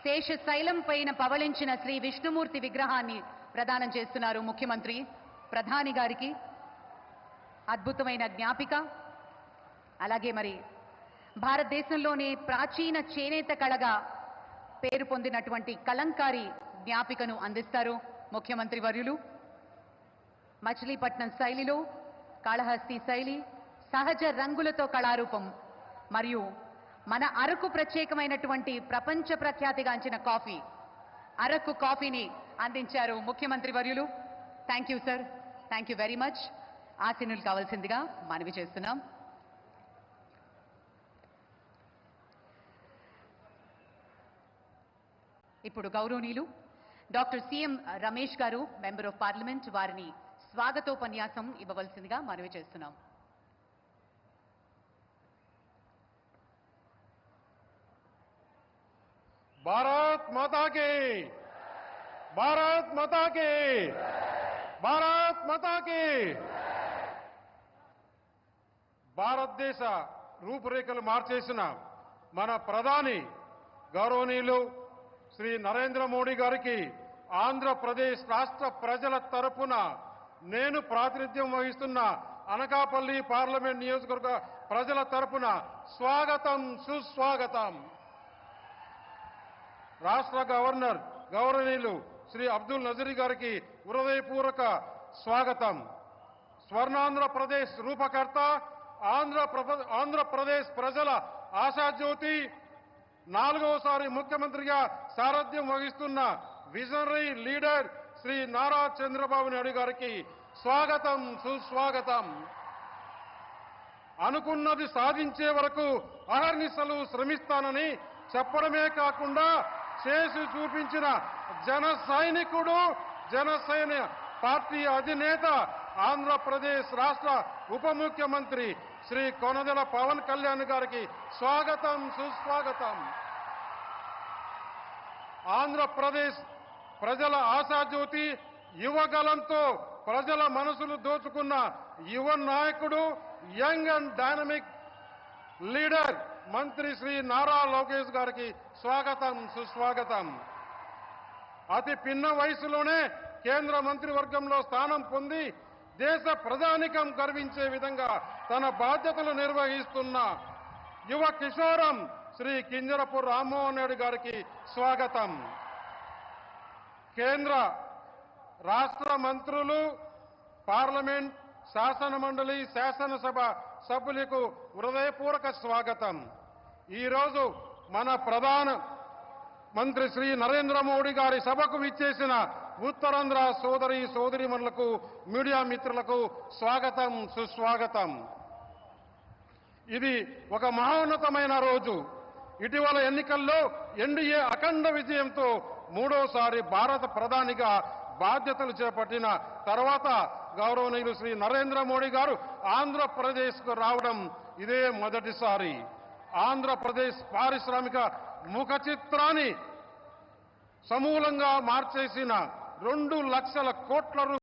శేషశైలం పైన పవళించిన శ్రీ విష్ణుమూర్తి విగ్రహాన్ని ప్రదానం చేస్తున్నారు ముఖ్యమంత్రి ప్రధాని గారికి. అద్భుతమైన జ్ఞాపిక. అలాగే మరి భారతదేశంలోని ప్రాచీన చేనేత కళగా పేరు పొందినటువంటి కలంకారీ జ్ఞాపికను అందిస్తారు ముఖ్యమంత్రి వర్యులు. మచిలీపట్నం శైలిలో కాళహస్తి శైలి, సహజ రంగులతో కళారూపం మరియు మన అరకు ప్రత్యేకమైనటువంటి ప్రపంచ ప్రఖ్యాతిగాంచిన కాఫీ, అరకు కాఫీని అందించారు ముఖ్యమంత్రి వర్యులు. Thank you sir, thank you very much. ఆశీనులు కావాల్సిందిగా మనవి చేస్తున్నాం. ఇప్పుడు గౌరవనీయులు డాక్టర్ సిఎం రమేష్ గారు, మెంబర్ ఆఫ్ పార్లమెంట్, వారిని స్వాగతోపన్యాసం ఇవ్వవలసిందిగా మనవి చేస్తున్నాం. భారత్ మాతా కీ, భారత్ మాతా కీ, భారత్ మాతా కీ. భారతదేశ రూపురేఖలు మార్చేసిన మన ప్రధాని గౌరవనీయులు శ్రీ నరేంద్ర మోడీ గారికి ఆంధ్రప్రదేశ్ రాష్ట్ర ప్రజల తరపున నేను ప్రాతినిధ్యం వహిస్తున్న అనకాపల్లి పార్లమెంట్ నియోజకవర్గ ప్రజల తరపున స్వాగతం, సుస్వాగతం. రాష్ట్ర గవర్నర్ గౌరవనీయులు శ్రీ అబ్దుల్ నజీర్ గారికి హృదయపూర్వక స్వాగతం. స్వర్ణాంధ్రప్రదేశ్ రూపకర్త, ఆంధ్రప్రదేశ్ ప్రజల ఆశాజ్యోతి, 4వసారి ముఖ్యమంత్రిగా సారథ్యం వహిస్తున్న విజనరీ లీడర్ శ్రీ నారా చంద్రబాబు నాయుడు గారికి స్వాగతం, సుస్వాగతం. అనుకున్నది సాధించే వరకు అహర్నిశలు శ్రమిస్తానని చెప్పడమే కాకుండా చేసి చూపించిన జన సైనికుడు, జనసేన పార్టీ అధినేత, ఆంధ్రప్రదేశ్ రాష్ట్ర ఉప ముఖ్యమంత్రి శ్రీ కొనదెల పవన్ కళ్యాణ్ గారికి స్వాగతం, సుస్వాగతం. ఆంధ్రప్రదేశ్ ప్రజల ఆశాజ్యోతి, యువగలంతో ప్రజల మనసులు దోచుకున్న యువ నాయకుడు, యంగ్ అండ్ డైనమిక్ లీడర్ మంత్రి శ్రీ నారా లోకేష్ గారికి స్వాగతం, సుస్వాగతం. అతి పిన్న వయసులోనే కేంద్ర మంత్రివర్గంలో స్థానం పొంది దేశ ప్రజానికం గర్వించే విధంగా తన బాధ్యతలు నిర్వహిస్తున్న యువ కిషోరం శ్రీ కింజరపు రామ్మోహన్ రెడ్డి గారికి స్వాగతం. కేంద్ర రాష్ట్ర మంత్రులు, పార్లమెంట్, శాసన మండలి, శాసనసభ సభ్యులకు హృదయపూర్వక స్వాగతం. ఈరోజు మన ప్రధాన మంత్రి శ్రీ నరేంద్ర మోడీ గారి సభకు విచ్చేసిన ఉత్తరాంధ్ర సోదరీమణులకు, మీడియా మిత్రులకు స్వాగతం, సుస్వాగతం. ఇది ఒక మహోన్నతమైన రోజు. ఇటీవల ఎన్నికల్లో ఎన్డీఏ అఖండ విజయంతో 3వసారి భారత ప్రధానిగా బాధ్యతలు చేపట్టిన తర్వాత గౌరవనీయులు శ్రీ నరేంద్ర మోడీ గారు ఆంధ్రప్రదేశ్కు రావడం ఇదే మొదటిసారి. ఆంధ్రప్రదేశ్ పారిశ్రామిక ముఖ చిత్రాన్ని సమూలంగా మార్చేసిన 2 లక్షల కోట్ల